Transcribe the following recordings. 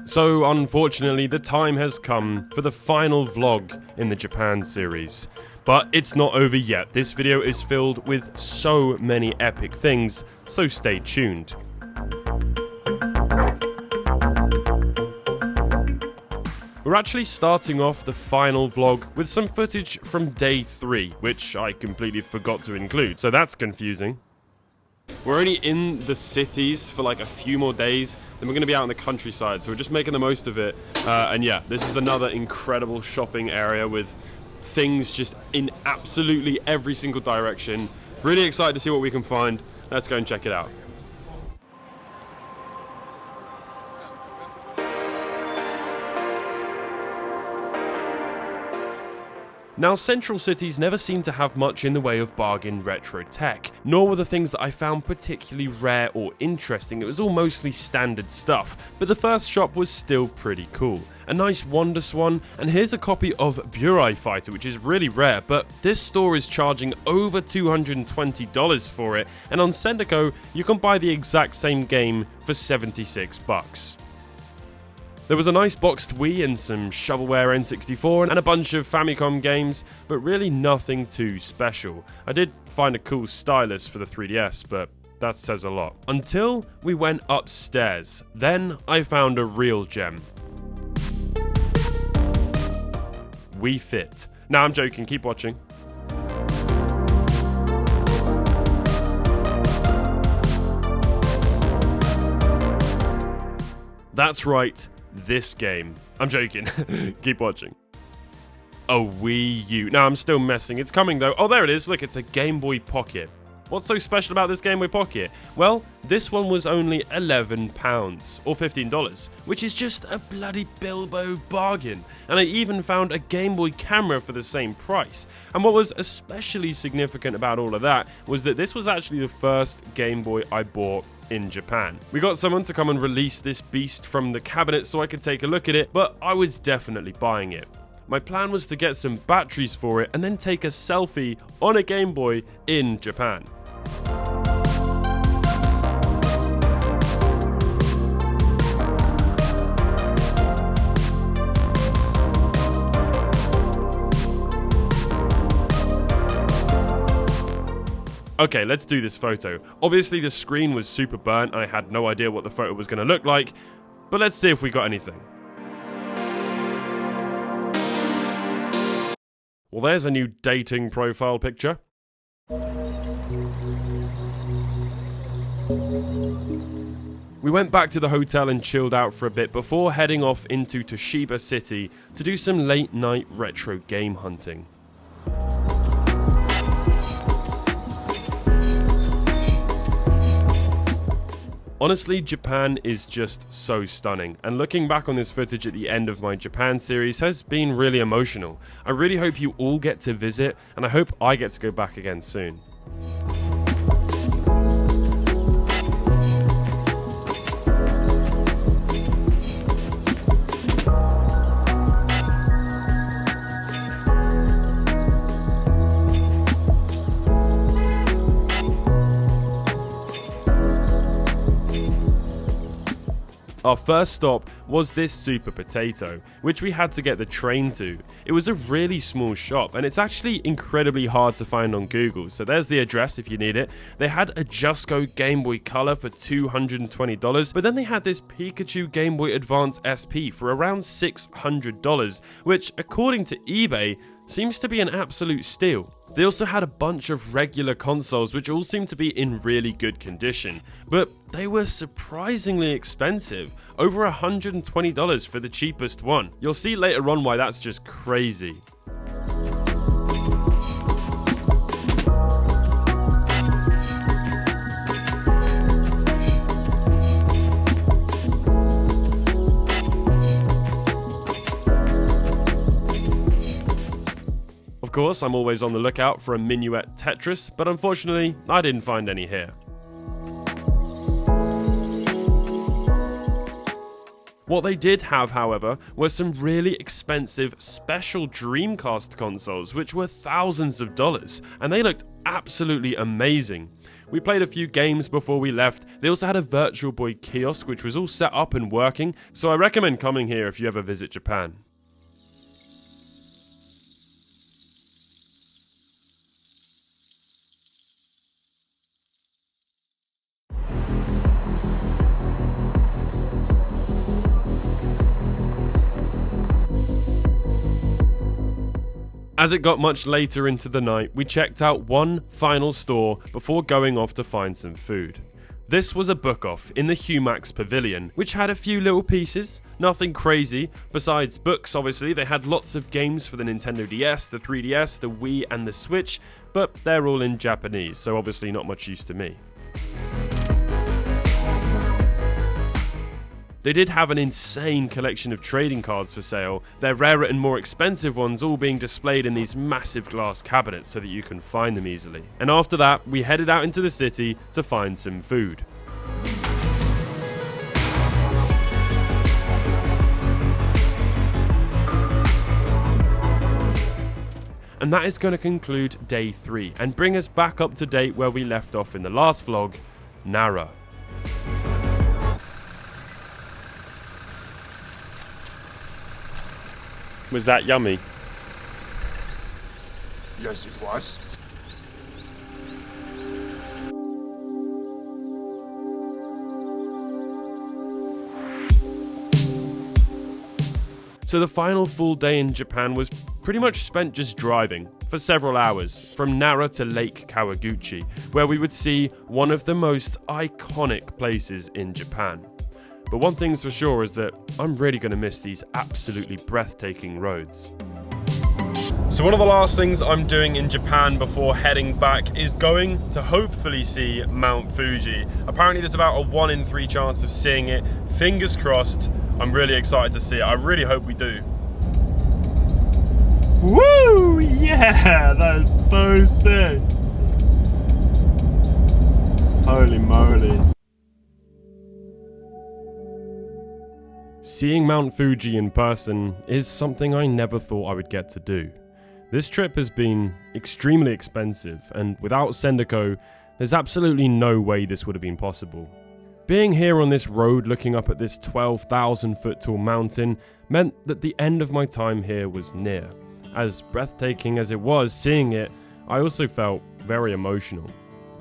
So unfortunately, the time has come for the final vlog in the Japan series. But it's not over yet. This video is filled with so many epic things, so stay tuned. We're actually starting off the final vlog with some footage from day 3, which I completely forgot to include, so that's confusing. We're only in the cities for like a few more days, then we're going to be out in the countryside, so we're just making the most of it. And yeah, this is another incredible shopping area with things just in absolutely every single direction. Really excited to see what we can find. Let's go and check it out. Now, central cities never seem to have much in the way of bargain retro tech, nor were the things that I found particularly rare or interesting. It was all mostly standard stuff, but the first shop was still pretty cool. A nice Wonder Swan, and here's a copy of Burai Fighter, which is really rare, but this store is charging over $220 for it, and on Sendico, you can buy the exact same game for 76 bucks. There was a nice boxed Wii and some shovelware N64 and a bunch of Famicom games, but really nothing too special. I did find a cool stylus for the 3DS, but that says a lot. Until we went upstairs, then I found a real gem. Wii Fit. Now I'm joking, keep watching. That's right. This game. I'm joking. Keep watching. A Wii U. No, I'm still messing. It's coming though. Oh, there it is. Look, it's a Game Boy Pocket. What's so special about this Game Boy Pocket? Well, this one was only £11 or $15, which is just a bloody Bilbo bargain. And I even found a Game Boy camera for the same price. And what was especially significant about all of that was that this was actually the first Game Boy I bought in Japan. We got someone to come and release this beast from the cabinet so I could take a look at it, but I was definitely buying it. My plan was to get some batteries for it and then take a selfie on a Game Boy in Japan. Okay, let's do this photo. Obviously the screen was super burnt and I had no idea what the photo was going to look like, but let's see if we got anything. Well, there's a new dating profile picture. We went back to the hotel and chilled out for a bit before heading off into Toshiba City to do some late night retro game hunting. Honestly, Japan is just so stunning, and looking back on this footage at the end of my Japan series has been really emotional. I really hope you all get to visit, and I hope I get to go back again soon. Our first stop was this Super Potato, which we had to get the train to. It was a really small shop, and it's actually incredibly hard to find on Google, so there's the address if you need it. They had a Just Go Game Boy Color for $220, but then they had this Pikachu Game Boy Advance SP for around $600, which, according to eBay, seems to be an absolute steal. They also had a bunch of regular consoles which all seemed to be in really good condition, but they were surprisingly expensive, over $120 for the cheapest one. You'll see later on why that's just crazy. Of course, I'm always on the lookout for a Minuet Tetris, but unfortunately, I didn't find any here. What they did have, however, were some really expensive special Dreamcast consoles, which were thousands of dollars, and they looked absolutely amazing. We played a few games before we left. They also had a Virtual Boy kiosk which was all set up and working, so I recommend coming here if you ever visit Japan. As it got much later into the night, we checked out one final store before going off to find some food. This was a book-off in the Humax Pavilion, which had a few little pieces, nothing crazy. Besides books, obviously, they had lots of games for the Nintendo DS, the 3DS, the Wii and the Switch, but they're all in Japanese, so obviously not much use to me. They did have an insane collection of trading cards for sale, their rarer and more expensive ones all being displayed in these massive glass cabinets so that you can find them easily. And after that, we headed out into the city to find some food. And that is going to conclude day 3 and bring us back up to date where we left off in the last vlog, Nara. Was that yummy? Yes, it was. So the final full day in Japan was pretty much spent just driving for several hours from Nara to Lake Kawaguchi, where we would see one of the most iconic places in Japan. But one thing's for sure is that I'm really going to miss these absolutely breathtaking roads. So one of the last things I'm doing in Japan before heading back is going to hopefully see Mount Fuji. Apparently there's about a 1 in 3 chance of seeing it. Fingers crossed. I'm really excited to see it. I really hope we do. Woo! Yeah, that is so sick. Holy moly. Seeing Mount Fuji in person is something I never thought I would get to do. This trip has been extremely expensive, and without Sendako, there's absolutely no way this would have been possible. Being here on this road looking up at this 12,000 foot tall mountain meant that the end of my time here was near. As breathtaking as it was seeing it, I also felt very emotional.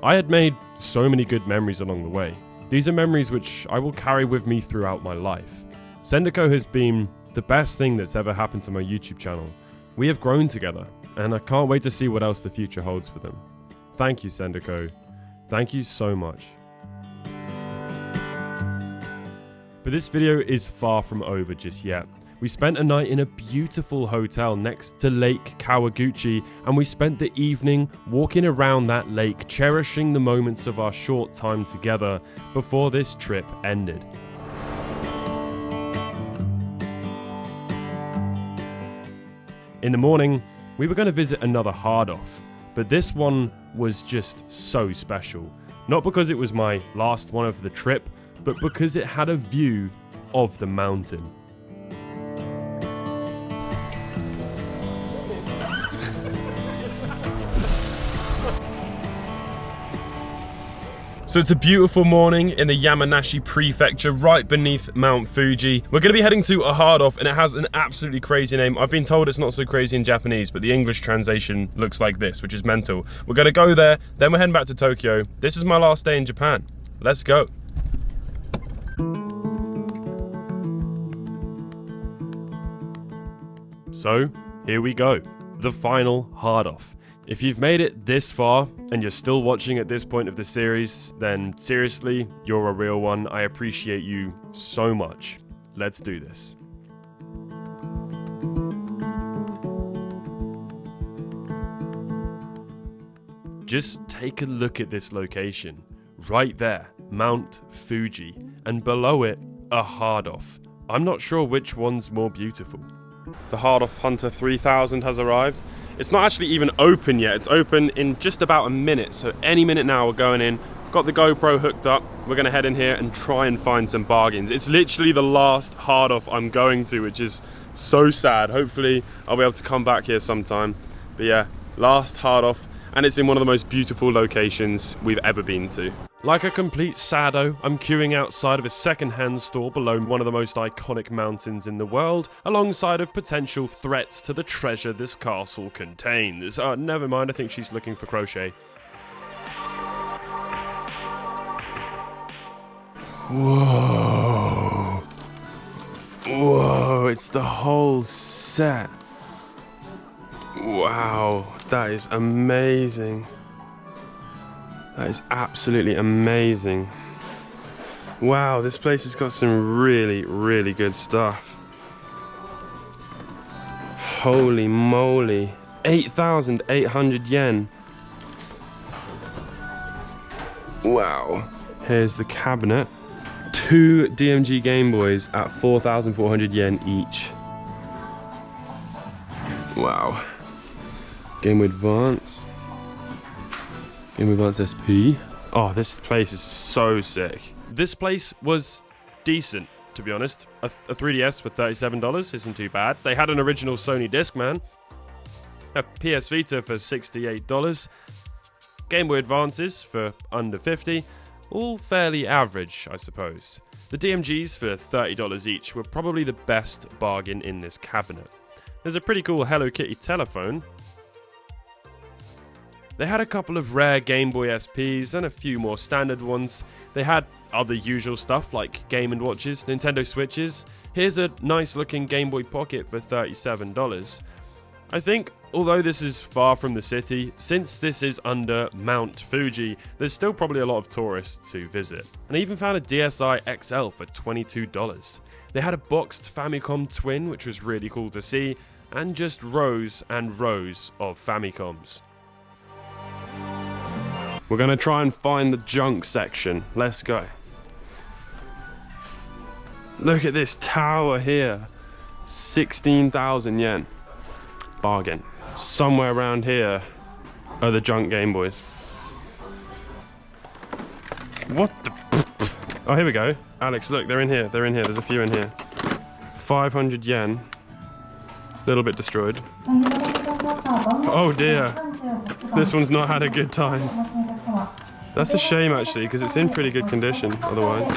I had made so many good memories along the way. These are memories which I will carry with me throughout my life. Sendako has been the best thing that's ever happened to my YouTube channel. We have grown together, and I can't wait to see what else the future holds for them. Thank you, Sendako. Thank you so much. But this video is far from over just yet. We spent a night in a beautiful hotel next to Lake Kawaguchi, and we spent the evening walking around that lake, cherishing the moments of our short time together before this trip ended. In the morning, we were going to visit another hard-off, but this one was just so special. Not because it was my last one of the trip, but because it had a view of the mountain. So it's a beautiful morning in the Yamanashi Prefecture, right beneath Mount Fuji. We're going to be heading to a hard-off, and it has an absolutely crazy name. I've been told it's not so crazy in Japanese, but the English translation looks like this, which is mental. We're going to go there, then we're heading back to Tokyo. This is my last day in Japan. Let's go. So, here we go. The final hard-off. If you've made it this far and you're still watching at this point of the series, then seriously, you're a real one. I appreciate you so much. Let's do this. Just take a look at this location. Right there, Mount Fuji, and below it, a hard-off. I'm not sure which one's more beautiful. The Hard-Off Hunter 3000 has arrived. It's not actually even open yet. It's open in just about a minute, so any minute now we're going in. Got the GoPro hooked up. We're gonna head in here and try and find some bargains. It's literally the last Hard-Off I'm going to, which is so sad. Hopefully I'll be able to come back here sometime. But yeah, last Hard-Off. and it's in one of the most beautiful locations we've ever been to. Like a complete saddo, I'm queuing outside of a second-hand store below one of the most iconic mountains in the world, alongside of potential threats to the treasure this castle contains. Never mind, I think she's looking for crochet. Whoa. Whoa, it's the whole set. Wow, that is amazing. That is absolutely amazing. Wow, this place has got some really, really good stuff. Holy moly. 8,800 yen. Wow. Here's the cabinet. 2 DMG Game Boys at 4,400 yen each. Wow. Game Boy Advance. Game Boy Advance SP. Oh, this place is so sick. This place was decent, to be honest. A 3DS for $37 isn't too bad. They had an original Sony Discman. A PS Vita for $68. Game Boy Advances for under $50. All fairly average, I suppose. The DMGs for $30 each were probably the best bargain in this cabinet. There's a pretty cool Hello Kitty telephone. They had a couple of rare Game Boy SPs and a few more standard ones. They had other usual stuff like Game & Watches, Nintendo Switches. Here's a nice looking Game Boy Pocket for $37. I think, although this is far from the city, since this is under Mount Fuji, there's still probably a lot of tourists who visit. And I even found a DSi XL for $22. They had a boxed Famicom Twin, which was really cool to see, and just rows and rows of Famicoms. We're going to try and find the junk section. Let's go. Look at this tower here. 16,000 yen. Bargain. Somewhere around here are the junk Game Boys. What the... Oh, here we go. Alex, look, they're in here. They're in here. There's a few in here. 500 yen. A little bit destroyed. Oh dear. This one's not had a good time. That's a shame actually, because it's in pretty good condition otherwise.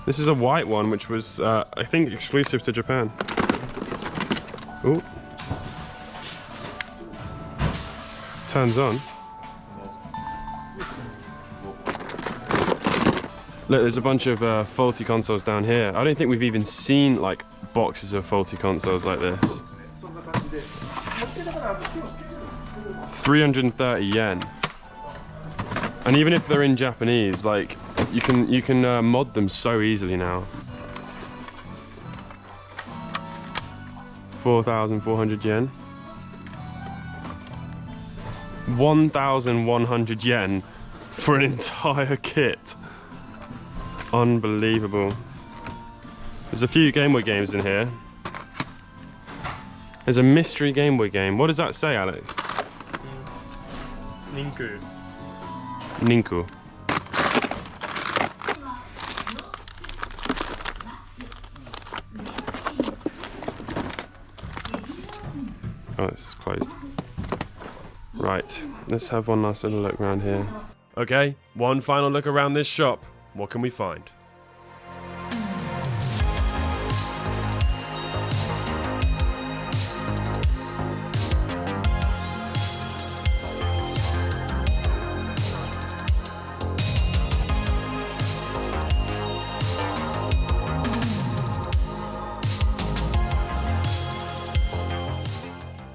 This is a white one, which was, I think, exclusive to Japan. Ooh. Turns on. Look, there's a bunch of faulty consoles down here. I don't think we've even seen, like, boxes of faulty consoles like this. 330 yen. And even if they're in Japanese, like, you can mod them so easily now. 4,400 yen. 1,100 yen for an entire kit. Unbelievable. There's a few Game Boy games in here. There's a mystery Game Boy game. What does that say, Alex? Ninku. Ninku. Oh, it's closed. Right, let's have one last little look around here. Okay, one final look around this shop. What can we find?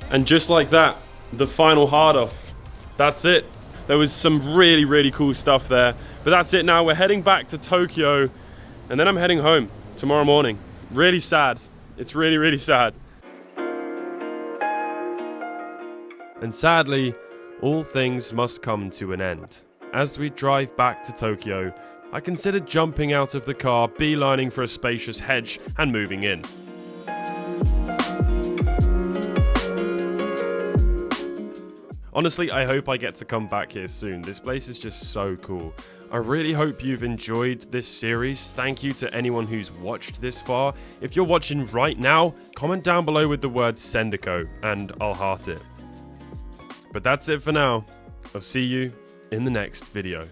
And just like that, the final hard off. That's it. There was some really, really cool stuff there. But that's it now. We're heading back to Tokyo. And then I'm heading home tomorrow morning. Really sad. It's really, really sad. And sadly, all things must come to an end. As we drive back to Tokyo, I considered jumping out of the car, beelining for a spacious hedge, and moving in. Honestly, I hope I get to come back here soon. This place is just so cool. I really hope you've enjoyed this series. Thank you to anyone who's watched this far. If you're watching right now, comment down below with the word Sendico and I'll heart it. But that's it for now. I'll see you in the next video.